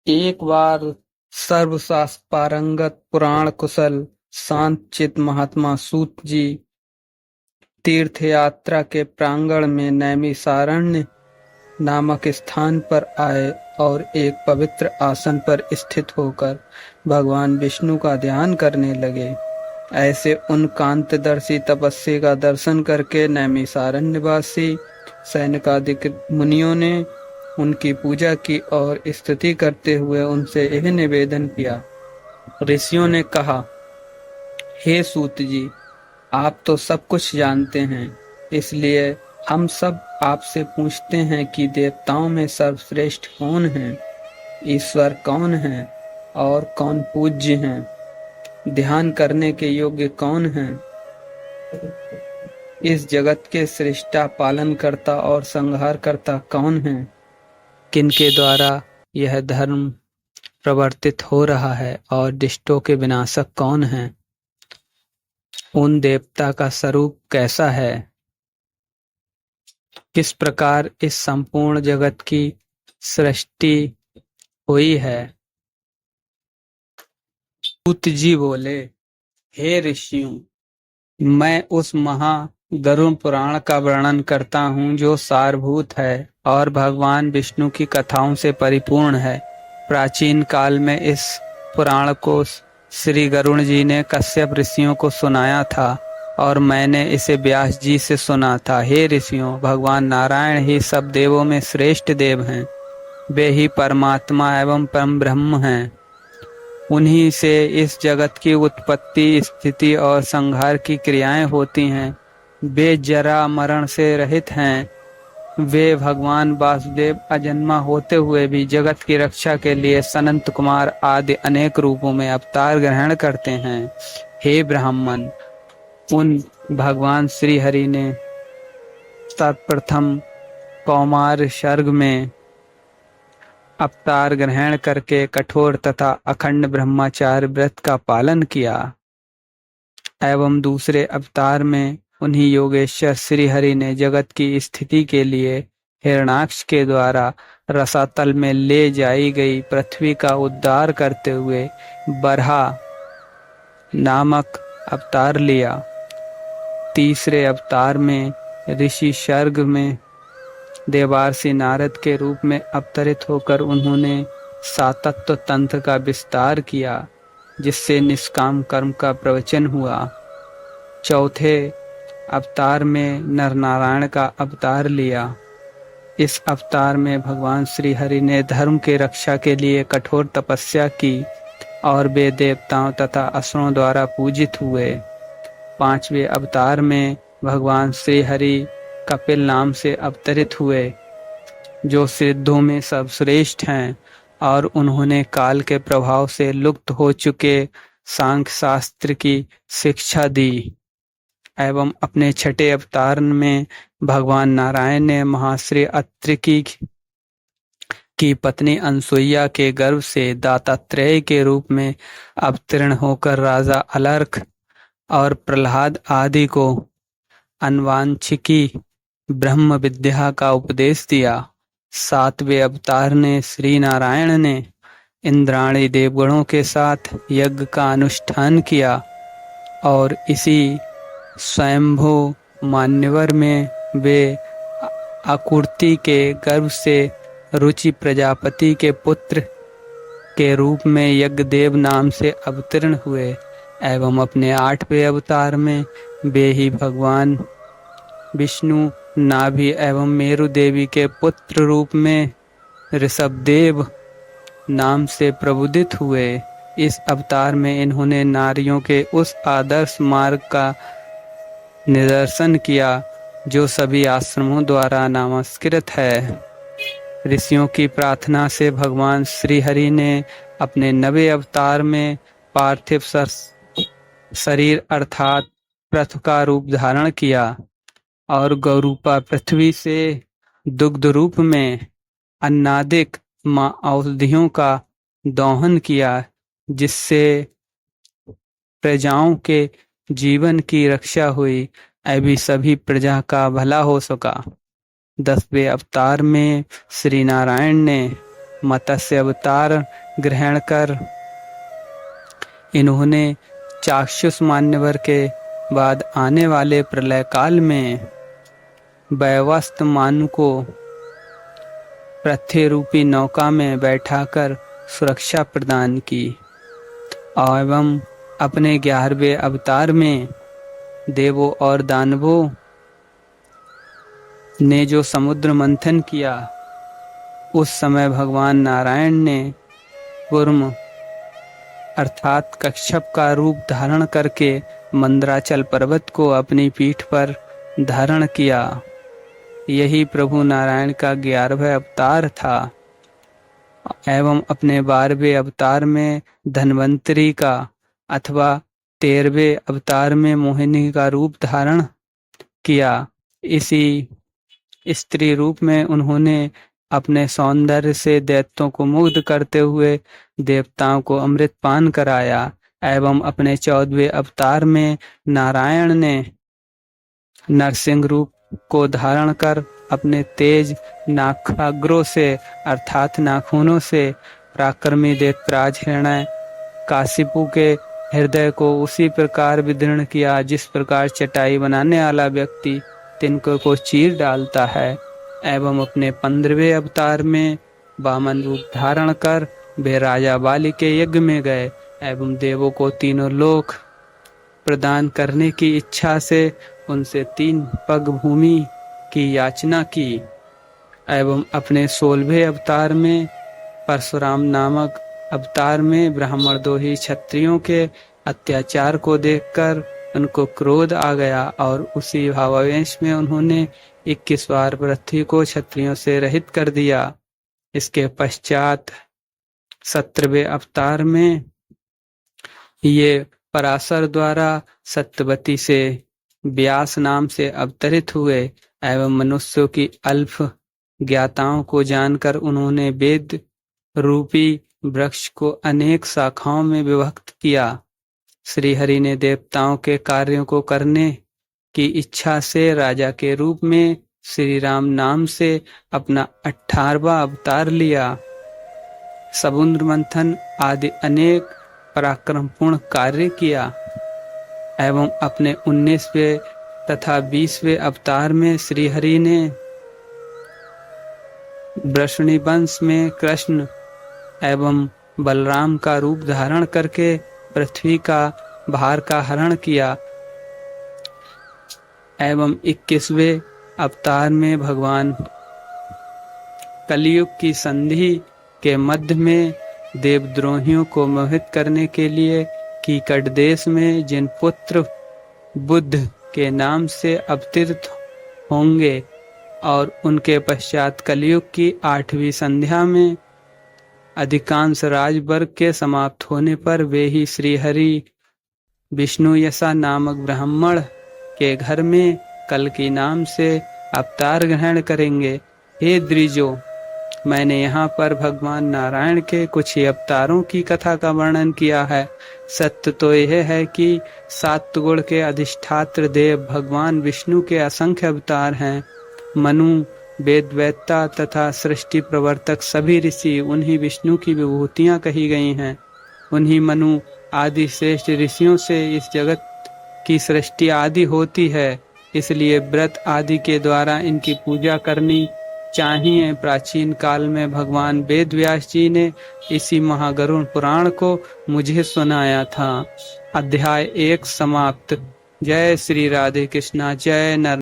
एक बार सर्वशास्त्र पारंगत पुराण कुशल शांत चित महात्मा सूत जी तीर्थ यात्रा के प्रांगण में नैमिषारण्य नामक स्थान पर आए और एक पवित्र आसन पर स्थित होकर भगवान विष्णु का ध्यान करने लगे। ऐसे उन कांतदर्शी तपस्वी का दर्शन करके नैमिषारण्यवासी सैनकादिक मुनियों ने उनकी पूजा की और स्तुति करते हुए उनसे यह निवेदन किया। ऋषियों ने कहा, हे सूत जी, आप तो सब कुछ जानते हैं, इसलिए हम सब आपसे पूछते हैं कि देवताओं में सर्वश्रेष्ठ कौन है, ईश्वर कौन है और कौन पूज्य हैं, ध्यान करने के योग्य कौन हैं, इस जगत के सृष्टा पालन करता और संहार करता कौन है, किनके द्वारा यह धर्म प्रवर्तित हो रहा है और दुष्टों के विनाशक कौन है, उन देवता का स्वरूप कैसा है, किस प्रकार इस संपूर्ण जगत की सृष्टि हुई है। सूत जी बोले, हे ऋषियों, मैं उस गरुड़ पुराण का वर्णन करता हूँ जो सारभूत है और भगवान विष्णु की कथाओं से परिपूर्ण है। प्राचीन काल में इस पुराण को श्री गरुड़ जी ने कश्यप ऋषियों को सुनाया था और मैंने इसे व्यास जी से सुना था। हे ऋषियों, भगवान नारायण ही सब देवों में श्रेष्ठ देव हैं। वे ही परमात्मा एवं परम ब्रह्म हैं। उन्हीं से इस जगत की उत्पत्ति, स्थिति और संहार की क्रियाएं होती हैं। वे जरा मरण से रहित हैं। वे भगवान वासुदेव अजन्मा होते हुए भी जगत की रक्षा के लिए सनंत कुमार आदि अनेक रूपों में अवतार ग्रहण करते हैं। हे ब्राह्मण, उन भगवान श्री हरि ने सर्वप्रथम कौमार सर्ग में अवतार ग्रहण करके कठोर तथा अखंड ब्रह्मचार्य व्रत का पालन किया एवं दूसरे अवतार में उन्हीं योगेश्वर श्री हरि ने जगत की स्थिति के लिए हिरणाक्ष के द्वारा रसातल में ले जाई गई पृथ्वी का उद्धार करते हुए बरहा नामक अवतार लिया। तीसरे अवतार में ऋषि सर्ग में देवार्षि नारद के रूप में अवतरित होकर उन्होंने सातत्व तंत्र का विस्तार किया, जिससे निष्काम कर्म का प्रवचन हुआ। चौथे अवतार में नरनारायण का अवतार लिया। इस अवतार में भगवान श्री हरि ने धर्म के रक्षा के लिए कठोर तपस्या की और वे देवताओं तथा असुरों द्वारा पूजित हुए। पांचवें अवतार में भगवान श्री हरि कपिल नाम से अवतरित हुए, जो सिद्धों में सर्वश्रेष्ठ हैं और उन्होंने काल के प्रभाव से लुप्त हो चुके सांख्य शास्त्र की शिक्षा दी। एवं अपने छठे अवतार में भगवान नारायण ने महाश्री अत्रि की पत्नी अनसुईया के गर्भ से दत्तात्रेय के रूप में अवतीर्ण होकर राजा अलर्क और प्रहलाद आदि को अन्वांशिकी ब्रह्म विद्या का उपदेश दिया। सातवें अवतार ने श्री नारायण ने इंद्राणी देवगणों के साथ यज्ञ का अनुष्ठान किया और इसी स्वयंभू मान्यवर में वे आकुर्ति के गर्भ से रुचि प्रजापति के पुत्र के रूप में यज्ञदेव नाम से अवतीर्ण हुए एवं अपने आठवें अवतार में वे ही भगवान विष्णु नाभि एवं मेरु देवी के पुत्र रूप में ऋषभदेव नाम से प्रबुद्धित हुए। इस अवतार में इन्होंने नारियों के उस आदर्श मार्ग का निदर्शन किया जो सभी आश्रमों द्वारा नामस्कृत है। ऋषियों की प्रार्थना से भगवान श्री हरि ने अपने 9वें अवतार में पार्थिव शरीर अर्थात पृथ्वी का रूप धारण किया और गौरूपा पृथ्वी से दुग्ध रूप में अन्नादिक औषधियों का दोहन किया, जिससे प्रजाओं के जीवन की रक्षा हुई एवं सभी प्रजा का भला हो सका। 10वें अवतार में श्री नारायण ने मत्स्य अवतार ग्रहण कर इन्होंने चाक्षुष मान्यवर के बाद आने वाले प्रलय काल में वैवस्वत मानु को पृथ्वी रूपी नौका में बैठाकर सुरक्षा प्रदान की एवं अपने 11वें अवतार में देवों और दानवों ने जो समुद्र मंथन किया, उस समय भगवान नारायण ने कूर्म अर्थात कच्छप का रूप धारण करके मंदराचल पर्वत को अपनी पीठ पर धारण किया। यही प्रभु नारायण का 11वां अवतार था एवं अपने 12वें अवतार में धन्वंतरी का अथवा 13वें अवतार में मोहिनी का रूप धारण किया। इसी स्त्री रूप में उन्होंने अपने सौंदर्य से दैत्यों को मुग्ध करते हुए देवताओं को अमृत पान कराया एवं अपने 14वें अवतार में नारायण ने नरसिंह रूप को धारण कर अपने तेज नाखाग्रों से अर्थात नाखूनों से पराक्रमी दैत्यराज हिरण्य काशिपु के हृदय को उसी प्रकार विदीर्ण किया जिस प्रकार चटाई बनाने वाला व्यक्ति तिनकों को चीर डालता है एवं अपने 15वें अवतार में वामन रूप धारण कर वे राजा बाली के यज्ञ में गए एवं देवों को तीनों लोक प्रदान करने की इच्छा से उनसे 3 पग भूमि की याचना की एवं अपने 16वें अवतार में परशुराम नामक अवतार में ब्राह्मण दोही क्षत्रियों के अत्याचार को देखकर उनको क्रोध आ गया और उसी भावावेश में उन्होंने 21 बार पृथ्वी को क्षत्रियों से रहित कर दिया। इसके पश्चात 17वें अवतार में ये पराशर द्वारा सत्यवती से व्यास नाम से अवतरित हुए एवं मनुष्यों की अल्प ज्ञाताओं को जानकर उन्होंने वेद रूपी वृक्ष को अनेक शाखाओं में विभक्त किया। श्री हरि ने देवताओं के कार्यों को करने की इच्छा से राजा के रूप में श्री राम नाम से अपना 18वां अवतार लिया। समुद्र मंथन आदि अनेक पराक्रमपूर्ण कार्य किया एवं अपने 19वें तथा 20वें अवतार में श्री हरि ने वृषणी वंश में कृष्ण एवं बलराम का रूप धारण करके पृथ्वी का भार का हरण किया एवं 21वें अवतार में भगवान कलयुग की संधि के मध्य में देवद्रोहियों को मोहित करने के लिए कीकट देश में जिन पुत्र बुद्ध के नाम से अवतरित होंगे और उनके पश्चात कलयुग की 8वीं संध्या में अधिकांश राजवर्ग के समाप्त होने पर वे ही श्री हरि विष्णु यशा नामक ब्राह्मण के घर में कल्कि नाम से अवतार ग्रहण करेंगे। हे द्विजो, मैंने यहाँ पर भगवान नारायण के कुछ ही अवतारों की कथा का वर्णन किया है। सत्य तो यह है कि 7 गुण के अधिष्ठात्र देव भगवान विष्णु के असंख्य अवतार हैं। मनु, वेदवेत्ता तथा सृष्टि प्रवर्तक सभी ऋषि उन्हीं विष्णु की विभूतियां कही गई हैं। उन्हीं मनु आदि श्रेष्ठ ऋषियों से इस जगत की सृष्टि आदि होती है, इसलिए व्रत आदि के द्वारा इनकी पूजा करनी चाहिए। प्राचीन काल में भगवान वेद व्यास जी ने इसी महागरुड़ पुराण को मुझे सुनाया था। अध्याय 1 समाप्त। जय श्री राधे कृष्णा। जय नर।